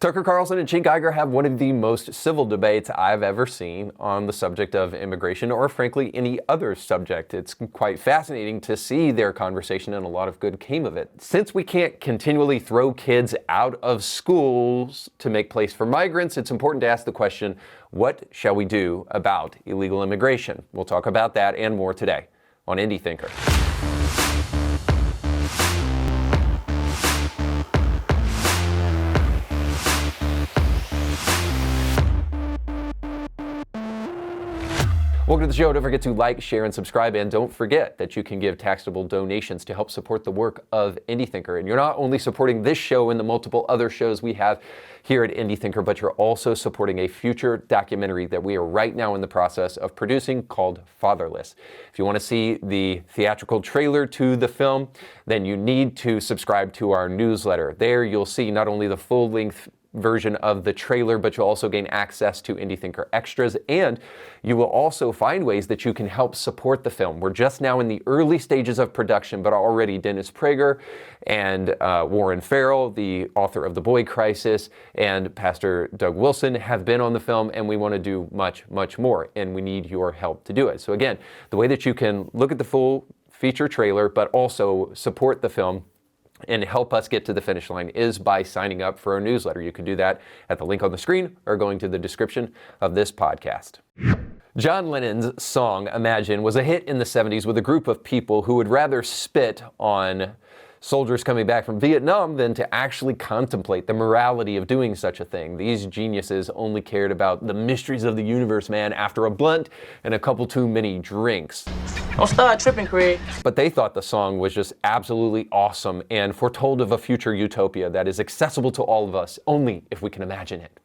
Tucker Carlson and Cenk Uyghur have one of the most civil debates I've ever seen on the subject of immigration, or frankly any other subject. It's quite fascinating to see their conversation, and a lot of good came of it. Since we can't continually throw kids out of schools to make place for migrants, it's important to ask the question, what shall we do about illegal immigration? We'll talk about that and more today on Indie Thinker. Welcome to the show. Don't forget to like, share, and subscribe. And don't forget that you can give taxable donations to help support the work of Indie Thinker. And you're not only supporting this show and the multiple other shows we have here at Indie Thinker, but you're also supporting a future documentary that we are right now in the process of producing called Fatherless. If you want to see the theatrical trailer to the film, then you need to subscribe to our newsletter. There you'll see not only the full-length version of the trailer, but you'll also gain access to Indie Thinker Extras, and you will also find ways that you can help support the film. We're just now in the early stages of production, but already Dennis Prager and Warren Farrell, the author of The Boy Crisis, and Pastor Doug Wilson have been on the film, and we want to do much, much more, and we need your help to do it. So again, the way that you can look at the full feature trailer, but also support the film and help us get to the finish line is by signing up for our newsletter. You can do that at the link on the screen or going to the description of this podcast. John Lennon's song Imagine was a hit in the 70s with a group of people who would rather spit on soldiers coming back from Vietnam than to actually contemplate the morality of doing such a thing. These geniuses only cared about the mysteries of the universe, man, after a blunt and a couple too many drinks. Don't start tripping, Craig. But they thought the song was just absolutely awesome and foretold of a future utopia that is accessible to all of us, only if we can imagine it.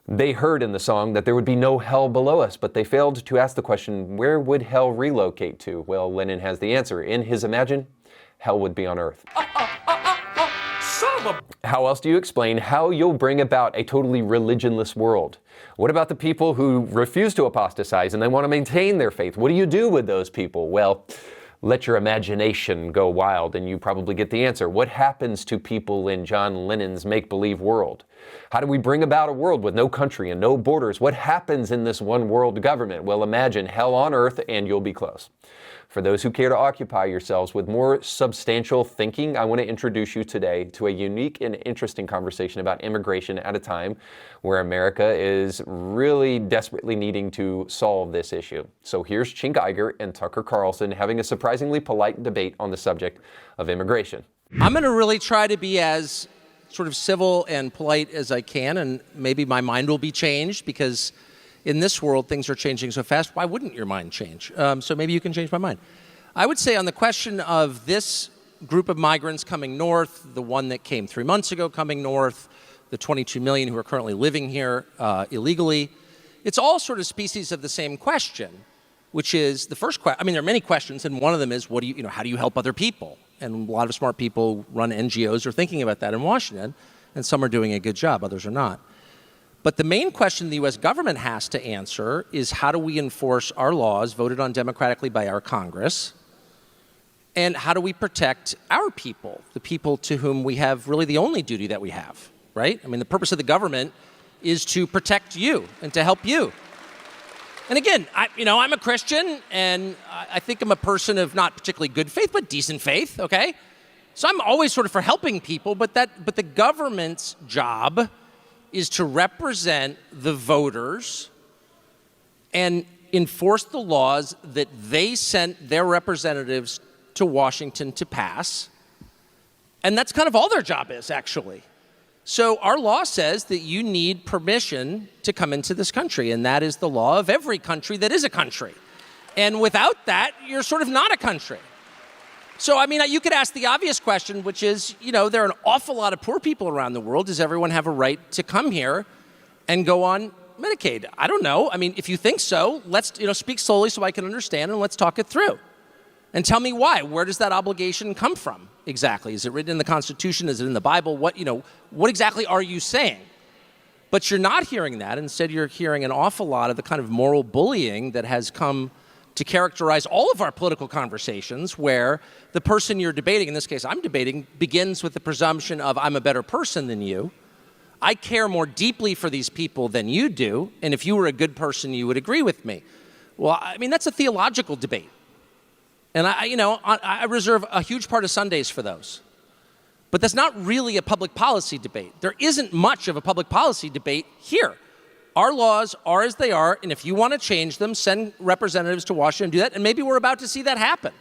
They heard in the song that there would be no hell below us, but they failed to ask the question, where would hell relocate to? Well, Lennon has the answer. In his Imagine, hell would be on Earth. How else do you explain how you'll bring about a totally religionless world? What about the people who refuse to apostatize and they want to maintain their faith? What do you do with those people? Well, let your imagination go wild and you probably get the answer. What happens to people in John Lennon's make-believe world? How do we bring about a world with no country and no borders? What happens in this one world government? Well, imagine hell on earth and you'll be close. For those who care to occupy yourselves with more substantial thinking, I want to introduce you today to a unique and interesting conversation about immigration at a time where America is really desperately needing to solve this issue. So here's Cenk Uyghur and Tucker Carlson having a surprisingly polite debate on the subject of immigration. I'm going to really try to be as sort of civil and polite as I can, and maybe my mind will be changed because in this world, things are changing so fast. Why wouldn't your mind change? So maybe you can change my mind. I would say on the question of this group of migrants coming north, the one that came 3 months ago coming north, the 22 million who are currently living here illegally, it's all sort of species of the same question, which is the first question. I mean, there are many questions, and one of them is, how do you help other people? And a lot of smart people run NGOs are thinking about that in Washington, and some are doing a good job, others are not. But the main question the U.S. government has to answer is how do we enforce our laws voted on democratically by our Congress? And how do we protect our people, the people to whom we have really the only duty that we have, right? I mean, the purpose of the government is to protect you and to help you. And again, I'm a Christian, and I think I'm a person of not particularly good faith, but decent faith, okay? So I'm always sort of for helping people, but the government's job is to represent the voters and enforce the laws that they sent their representatives to Washington to pass. And that's kind of all their job is, actually. So our law says that you need permission to come into this country, and that is the law of every country that is a country. And without that, you're sort of not a country. So, I mean, you could ask the obvious question, which is, there are an awful lot of poor people around the world. Does everyone have a right to come here and go on Medicaid? I don't know. I mean, if you think so, let's, speak slowly so I can understand, and let's talk it through. And tell me why. Where does that obligation come from exactly? Is it written in the Constitution? Is it in the Bible? What exactly are you saying? But you're not hearing that. Instead, you're hearing an awful lot of the kind of moral bullying that has come to characterize all of our political conversations, where the person you're debating, in this case I'm debating, begins with the presumption of I'm a better person than you. I care more deeply for these people than you do, and if you were a good person, you would agree with me. Well, I mean, that's a theological debate. And I reserve a huge part of Sundays for those. But that's not really a public policy debate. There isn't much of a public policy debate here. Our laws are as they are, and if you want to change them, send representatives to Washington and do that, and maybe we're about to see that happen.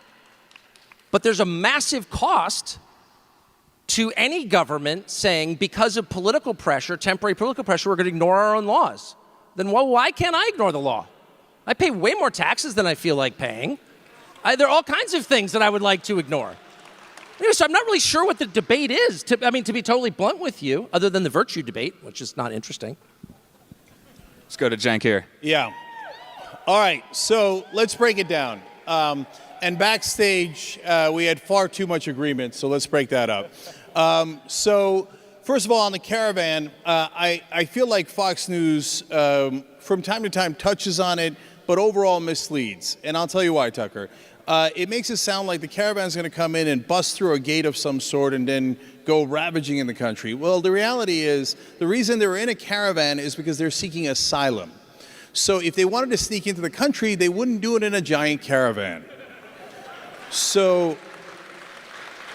But there's a massive cost to any government saying, because of political pressure, temporary political pressure, we're going to ignore our own laws. Then why can't I ignore the law? I pay way more taxes than I feel like paying. There are all kinds of things that I would like to ignore. Anyway, so I'm not really sure what the debate is, to be totally blunt with you, other than the virtue debate, which is not interesting. Let's go to Cenk here. Yeah. All right, so let's break it down. And backstage, we had far too much agreement, so let's break that up. So first of all, on the caravan, I feel like Fox News from time to time touches on it, but overall misleads. And I'll tell you why, Tucker. It makes it sound like the caravan's going to come in and bust through a gate of some sort and then go ravaging in the country. Well, the reality is the reason they're in a caravan is because they're seeking asylum. So if they wanted to sneak into the country, they wouldn't do it in a giant caravan. So,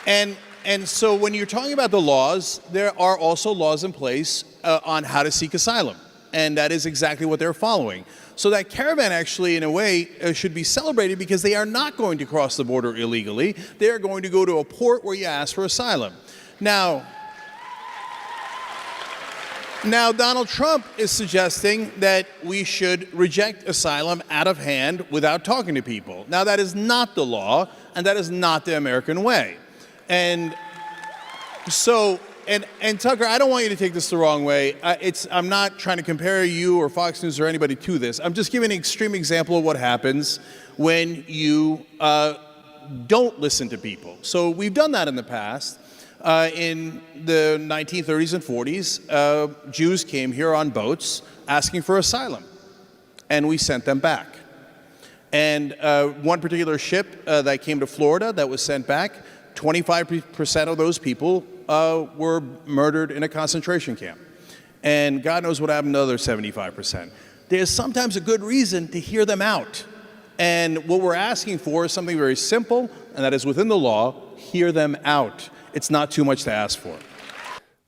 and so when you're talking about the laws, there are also laws in place on how to seek asylum. And that is exactly what they're following. So that caravan actually, in a way, should be celebrated because they are not going to cross the border illegally. They are going to go to a port where you ask for asylum. Now, Donald Trump is suggesting that we should reject asylum out of hand without talking to people. Now, that is not the law, and that is not the American way. And so... And Tucker, I don't want you to take this the wrong way. I'm not trying to compare you or Fox News or anybody to this. I'm just giving an extreme example of what happens when you don't listen to people. So we've done that in the past. In the 1930s and 40s, Jews came here on boats asking for asylum, and we sent them back. And one particular ship that came to Florida that was sent back, 25% of those people were murdered in a concentration camp. And God knows what happened to the other 75%. There's sometimes a good reason to hear them out. And what we're asking for is something very simple, and that is within the law, hear them out. It's not too much to ask for.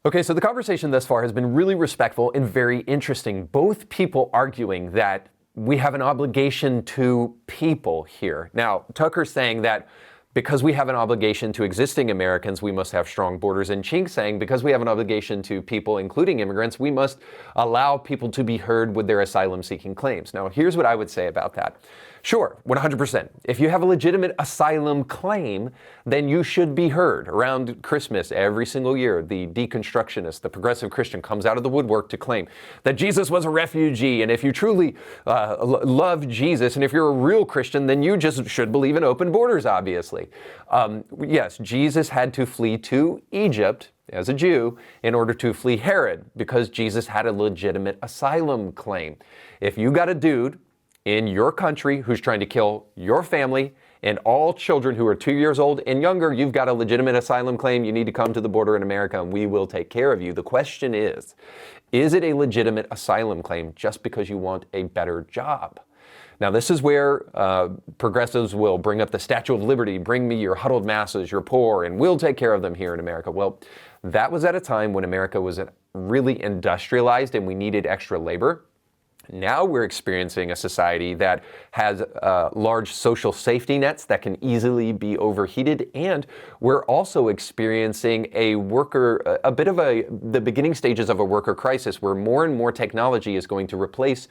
Okay, so the conversation thus far has been really respectful and very interesting. Both people arguing that we have an obligation to people here. Now, Tucker's saying that because we have an obligation to existing Americans, we must have strong borders. And Cenk saying because we have an obligation to people, including immigrants, we must allow people to be heard with their asylum-seeking claims. Now, here's what I would say about that. Sure, 100%. If you have a legitimate asylum claim, then you should be heard. Around Christmas every single year, the deconstructionist, the progressive Christian, comes out of the woodwork to claim that Jesus was a refugee. And if you truly love Jesus, and if you're a real Christian, then you just should believe in open borders, obviously. Yes, Jesus had to flee to Egypt as a Jew in order to flee Herod because Jesus had a legitimate asylum claim. If you got a dude in your country who's trying to kill your family and all children who are 2 years old and younger, you've got a legitimate asylum claim. You need to come to the border in America and we will take care of you. The question is it a legitimate asylum claim just because you want a better job? Now, this is where progressives will bring up the Statue of Liberty, bring me your huddled masses, your poor, and we'll take care of them here in America. Well, that was at a time when America was really industrialized and we needed extra labor. Now we're experiencing a society that has large social safety nets that can easily be overheated, and we're also experiencing the beginning stages of a worker crisis where more and more technology is going to replace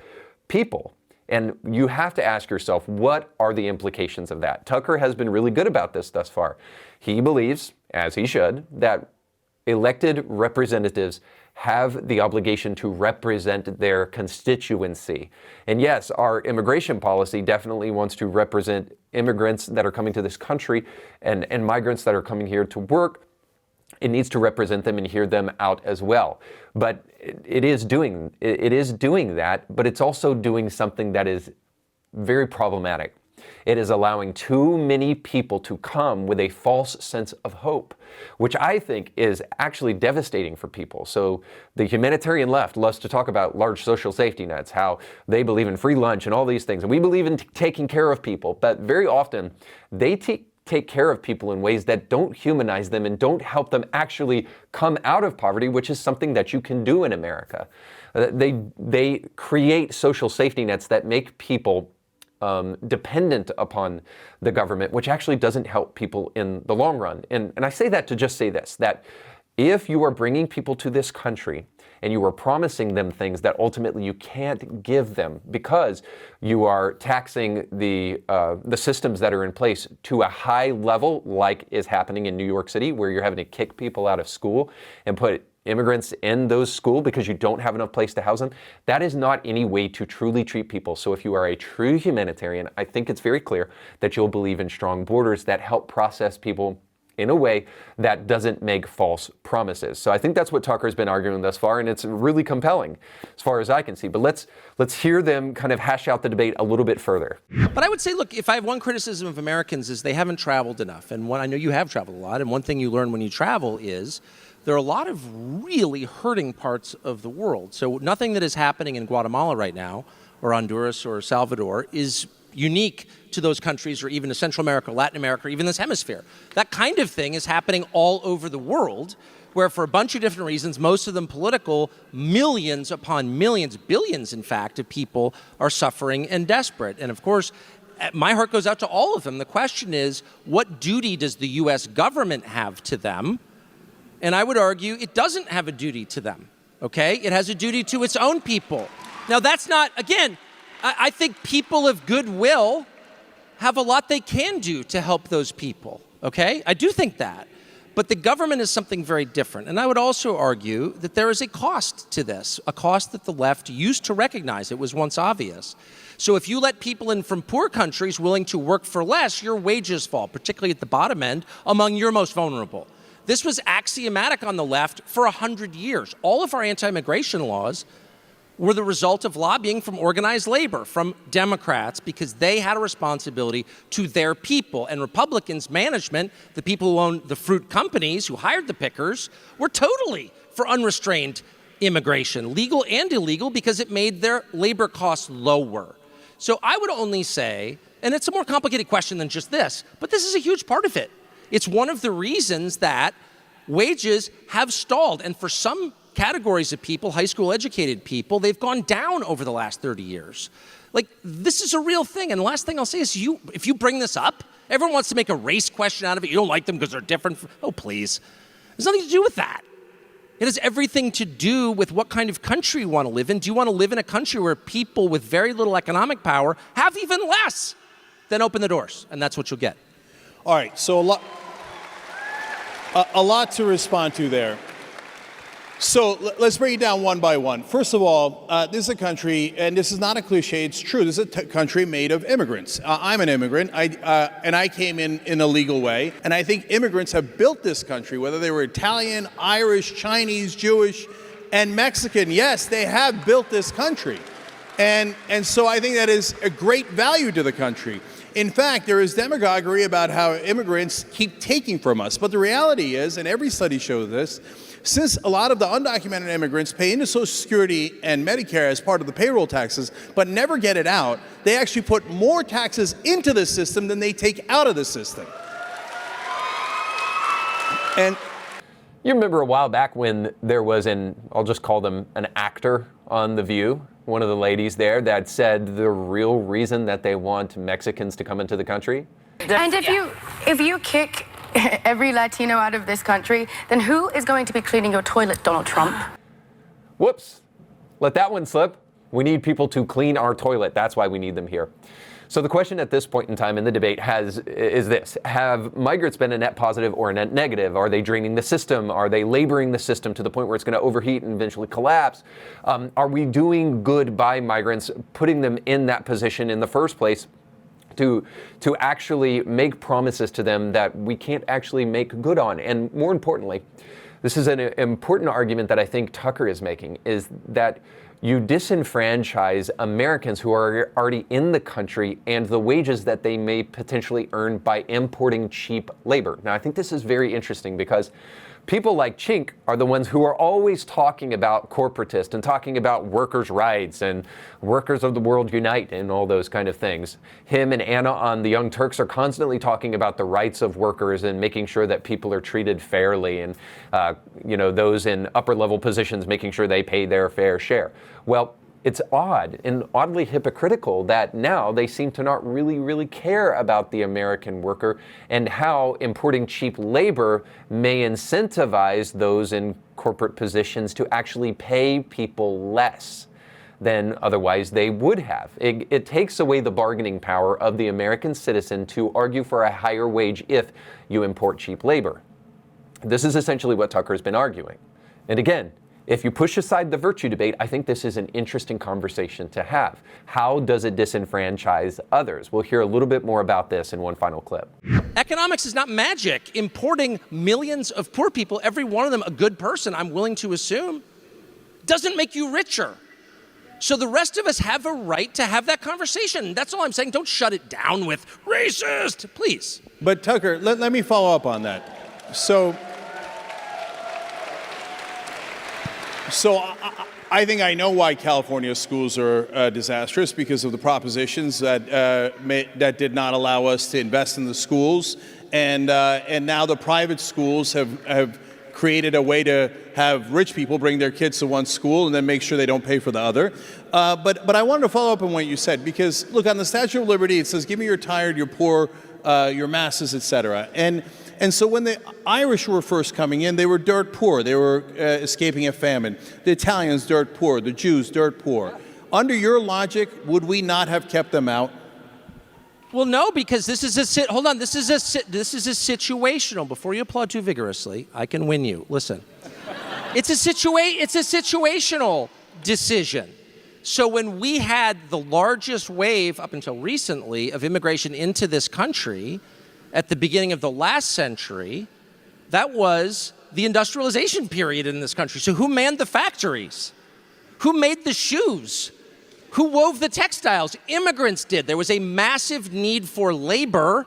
people. And you have to ask yourself, what are the implications of that? Tucker has been really good about this thus far. He believes, as he should, that elected representatives have the obligation to represent their constituency. And yes, our immigration policy definitely wants to represent immigrants that are coming to this country and migrants that are coming here to work. It needs to represent them and hear them out as well. But it is doing that, but it's also doing something that is very problematic. It is allowing too many people to come with a false sense of hope, which I think is actually devastating for people. So the humanitarian left loves to talk about large social safety nets, how they believe in free lunch and all these things. And we believe in taking care of people, but very often they take care of people in ways that don't humanize them and don't help them actually come out of poverty, which is something that you can do in America. They create social safety nets that make people dependent upon the government, which actually doesn't help people in the long run. And I say that to just say this, that if you are bringing people to this country and you are promising them things that ultimately you can't give them because you are taxing the systems that are in place to a high level, like is happening in New York City, where you're having to kick people out of school and put immigrants in those schools because you don't have enough place to house them, that is not any way to truly treat people. So if you are a true humanitarian, I think it's very clear that you'll believe in strong borders that help process people in a way that doesn't make false promises. So I think that's what Tucker's been arguing thus far, and it's really compelling as far as I can see. But let's hear them kind of hash out the debate a little bit further. But I would say, look, if I have one criticism of Americans is they haven't traveled enough. And I know you have traveled a lot, and one thing you learn when you travel is there are a lot of really hurting parts of the world. So nothing that is happening in Guatemala right now, or Honduras or Salvador, is unique to those countries, or even to Central America, Latin America, or even this hemisphere. That kind of thing is happening all over the world, where for a bunch of different reasons, most of them political, millions upon millions, billions in fact, of people are suffering and desperate. And of course, my heart goes out to all of them. The question is, what duty does the U.S. government have to them? And I would argue it doesn't have a duty to them, okay? It has a duty to its own people. Now that's not, again, I think people of goodwill have a lot they can do to help those people, okay? I do think that. But the government is something very different. And I would also argue that there is a cost to this, a cost that the left used to recognize. It was once obvious. So if you let people in from poor countries willing to work for less, your wages fall, particularly at the bottom end, among your most vulnerable. This was axiomatic on the left for 100 years. All of our anti-immigration laws were the result of lobbying from organized labor, from Democrats, because they had a responsibility to their people. And Republicans, management, the people who owned the fruit companies, who hired the pickers, were totally for unrestrained immigration, legal and illegal, because it made their labor costs lower. So I would only say, and it's a more complicated question than just this, but this is a huge part of it. It's one of the reasons that wages have stalled. And for some categories of people, high school educated people, they've gone down over the last 30 years. Like, this is a real thing. And the last thing I'll say is if you bring this up, everyone wants to make a race question out of it. You don't like them because they're different. Oh, please. There's nothing to do with that. It has everything to do with what kind of country you want to live in. Do you want to live in a country where people with very little economic power have even less? Then open the doors, and that's what you'll get. All right, so a lot to respond to there. So let's break it down one by one. First of all, this is a country, and this is not a cliche, it's true, this is a country made of immigrants. I'm an immigrant, and I came in a legal way, and I think immigrants have built this country, whether they were Italian, Irish, Chinese, Jewish, and Mexican. Yes, they have built this country. And so I think that is a great value to the country. In fact, there is demagoguery about how immigrants keep taking from us. But the reality is, and every study shows this, since a lot of the undocumented immigrants pay into Social Security and Medicare as part of the payroll taxes, but never get it out, they actually put more taxes into the system than they take out of the system. And you remember a while back when there was I'll just call them an actor on The View, one of the ladies there, that said the real reason that they want Mexicans to come into the country? And if you kick every Latino out of this country, then who is going to be cleaning your toilet, Donald Trump? Whoops, let that one slip. We need people to clean our toilet. That's why we need them here. So the question at this point in time in the debate is this: have migrants been a net positive or a net negative? Are they draining the system? Are they laboring the system to the point where it's going to overheat and eventually collapse? Are we doing good by migrants, putting them in that position in the first place to actually make promises to them that we can't actually make good on? And more importantly, this is an important argument that I think Tucker is making, is that you disenfranchise Americans who are already in the country and the wages that they may potentially earn by importing cheap labor. Now, I think this is very interesting because people like Cenk are the ones who are always talking about corporatist and talking about workers' rights and workers of the world unite and all those kind of things. Him and Anna on the Young Turks are constantly talking about the rights of workers and making sure that people are treated fairly, and those in upper level positions making sure they pay their fair share. Well, it's odd and oddly hypocritical that now they seem to not really care about the American worker and how importing cheap labor may incentivize those in corporate positions to actually pay people less than otherwise they would have. It takes away the bargaining power of the American citizen to argue for a higher wage if you import cheap labor. This is essentially what Tucker's been arguing. And again, if you push aside the virtue debate, I think this is an interesting conversation to have. How does it disenfranchise others? We'll hear a little bit more about this in one final clip. Economics is not magic. Importing millions of poor people, every one of them a good person, I'm willing to assume, doesn't make you richer. So the rest of us have a right to have that conversation. That's all I'm saying. Don't shut it down with racist, please. But Tucker, let me follow up on that. So I think I know why California schools are disastrous, because of the propositions that did not allow us to invest in the schools, and now the private schools have created a way to have rich people bring their kids to one school and then make sure they don't pay for the other. But I wanted to follow up on what you said, because look, on the Statue of Liberty it says, "Give me your tired, your poor, your masses, etc." And so when the Irish were first coming in, they were dirt poor. They were escaping a famine. The Italians, dirt poor. The Jews, dirt poor. Under your logic, would we not have kept them out? Well, no, because this is a situational. Before you applaud too vigorously, I can win you. Listen, it's a situational decision. So when we had the largest wave up until recently of immigration into this country, at the beginning of the last century, that was the industrialization period in this country. So who manned the factories? Who made the shoes? Who wove the textiles? Immigrants did. There was a massive need for labor,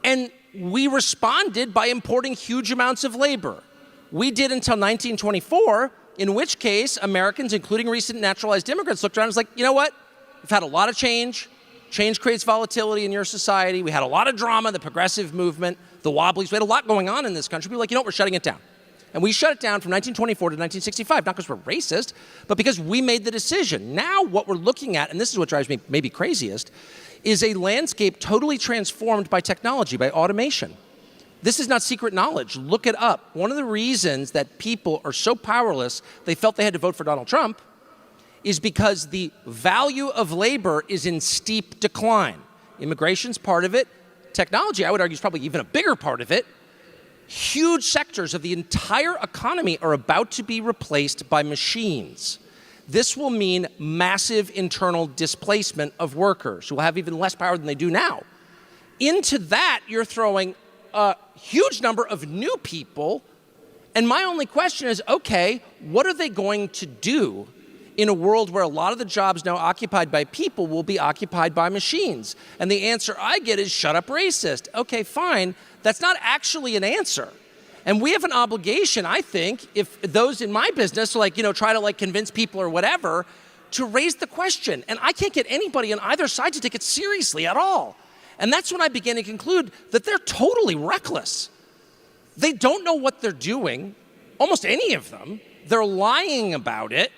and we responded by importing huge amounts of labor. We did until 1924, in which case Americans, including recent naturalized immigrants, looked around and was like, you know what? We've had a lot of change. Change creates volatility in your society. We had a lot of drama, the progressive movement, the Wobblies. We had a lot going on in this country. We were like, you know what, we're shutting it down. And we shut it down from 1924 to 1965, not because we're racist, but because we made the decision. Now what we're looking at, and this is what drives me maybe craziest, is a landscape totally transformed by technology, by automation. This is not secret knowledge. Look it up. One of the reasons that people are so powerless, they felt they had to vote for Donald Trump, is because the value of labor is in steep decline. Immigration's part of it. Technology, I would argue, is probably even a bigger part of it. Huge sectors of the entire economy are about to be replaced by machines. This will mean massive internal displacement of workers who will have even less power than they do now. Into that, you're throwing a huge number of new people. And my only question is, okay, what are they going to do in a world where a lot of the jobs now occupied by people will be occupied by machines? And the answer I get is, shut up, racist. Okay, fine. That's not actually an answer. And we have an obligation, I think, if those in my business try to convince people or whatever, to raise the question. And I can't get anybody on either side to take it seriously at all. And that's when I began to conclude that they're totally reckless. They don't know what they're doing, almost any of them. They're lying about it.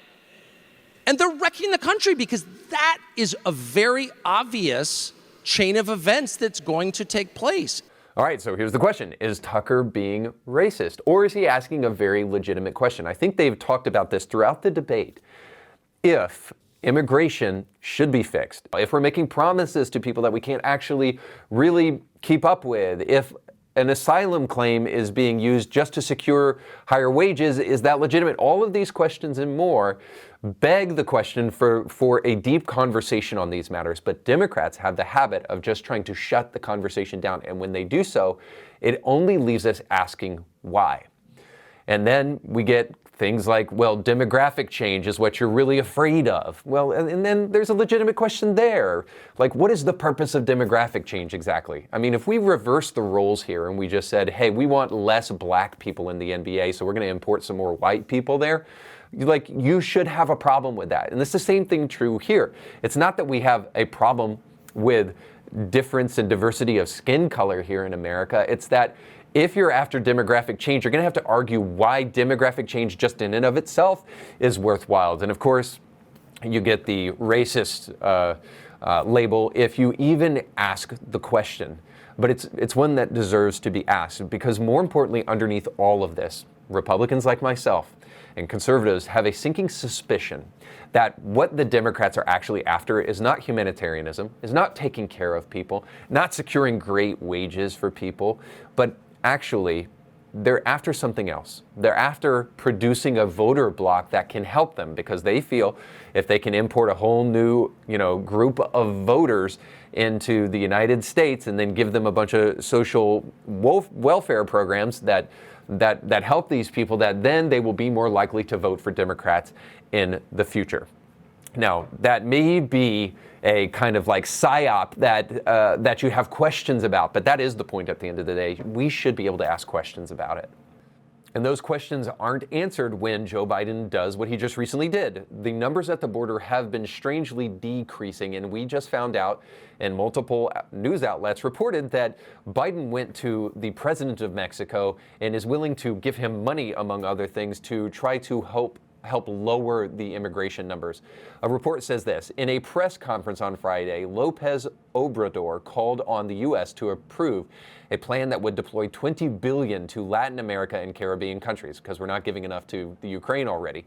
And they're wrecking the country, because that is a very obvious chain of events that's going to take place. All right, so here's the question. Is Tucker being racist, or is he asking a very legitimate question? I think they've talked about this throughout the debate. If immigration should be fixed, if we're making promises to people that we can't actually really keep up with, if an asylum claim is being used just to secure higher wages, is that legitimate? All of these questions and more beg the question for a deep conversation on these matters. But Democrats have the habit of just trying to shut the conversation down. And when they do so, it only leaves us asking why. And then we get things like, well, demographic change is what you're really afraid of. Well, and then there's a legitimate question there. Like, what is the purpose of demographic change exactly? I mean, if we reverse the roles here and we just said, hey, we want less black people in the NBA, so we're going to import some more white people there, like, you should have a problem with that. And it's the same thing true here. It's not that we have a problem with difference and diversity of skin color here in America. It's that if you're after demographic change, you're going to have to argue why demographic change just in and of itself is worthwhile. And of course, you get the racist label if you even ask the question. But it's one that deserves to be asked, because more importantly, underneath all of this, Republicans like myself and conservatives have a sinking suspicion that what the Democrats are actually after is not humanitarianism, is not taking care of people, not securing great wages for people, but actually they're after something else. They're after producing a voter bloc that can help them, because they feel if they can import a whole new, group of voters into the United States and then give them a bunch of social welfare programs that help these people, that then they will be more likely to vote for Democrats in the future. Now, that may be a kind of like psyop that you have questions about, but that is the point at the end of the day. We should be able to ask questions about it. And those questions aren't answered when Joe Biden does what he just recently did. The numbers at the border have been strangely decreasing, and we just found out, and multiple news outlets reported, that Biden went to the president of Mexico and is willing to give him money, among other things, to try to help lower the immigration numbers. A report says this: in a press conference on Friday, Lopez Obrador called on the U.S. to approve a plan that would deploy $20 billion to Latin America and Caribbean countries, because we're not giving enough to the Ukraine already.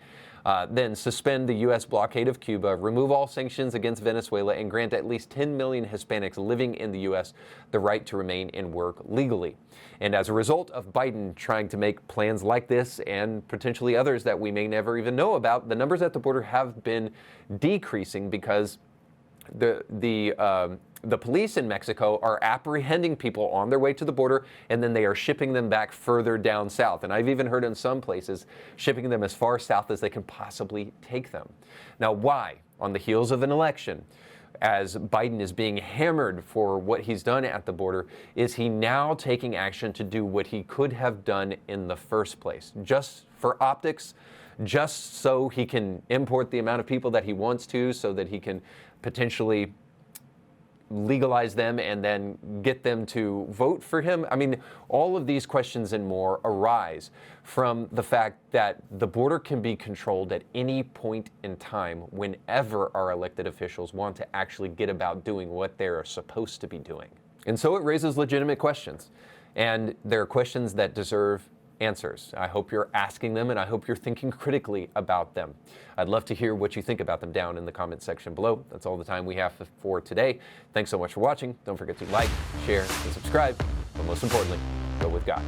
Then suspend the U.S. blockade of Cuba, remove all sanctions against Venezuela, and grant at least 10 million Hispanics living in the U.S. the right to remain and work legally. And as a result of Biden trying to make plans like this, and potentially others that we may never even know about, the numbers at the border have been decreasing, because the police in Mexico are apprehending people on their way to the border, and then they are shipping them back further down south. And I've even heard in some places shipping them as far south as they can possibly take them. Now, why? On the heels of an election, as Biden is being hammered for what he's done at the border, is he now taking action to do what he could have done in the first place? Just for optics, just so he can import the amount of people that he wants to, so that he can potentially legalize them and then get them to vote for him? I mean, all of these questions and more arise from the fact that the border can be controlled at any point in time whenever our elected officials want to actually get about doing what they're supposed to be doing. And so it raises legitimate questions. And there are questions that deserve answers. I hope you're asking them, and I hope you're thinking critically about them. I'd love to hear what you think about them down in the comment section below. That's all the time we have for today. Thanks so much for watching. Don't forget to like, share, and subscribe. But most importantly, go with God.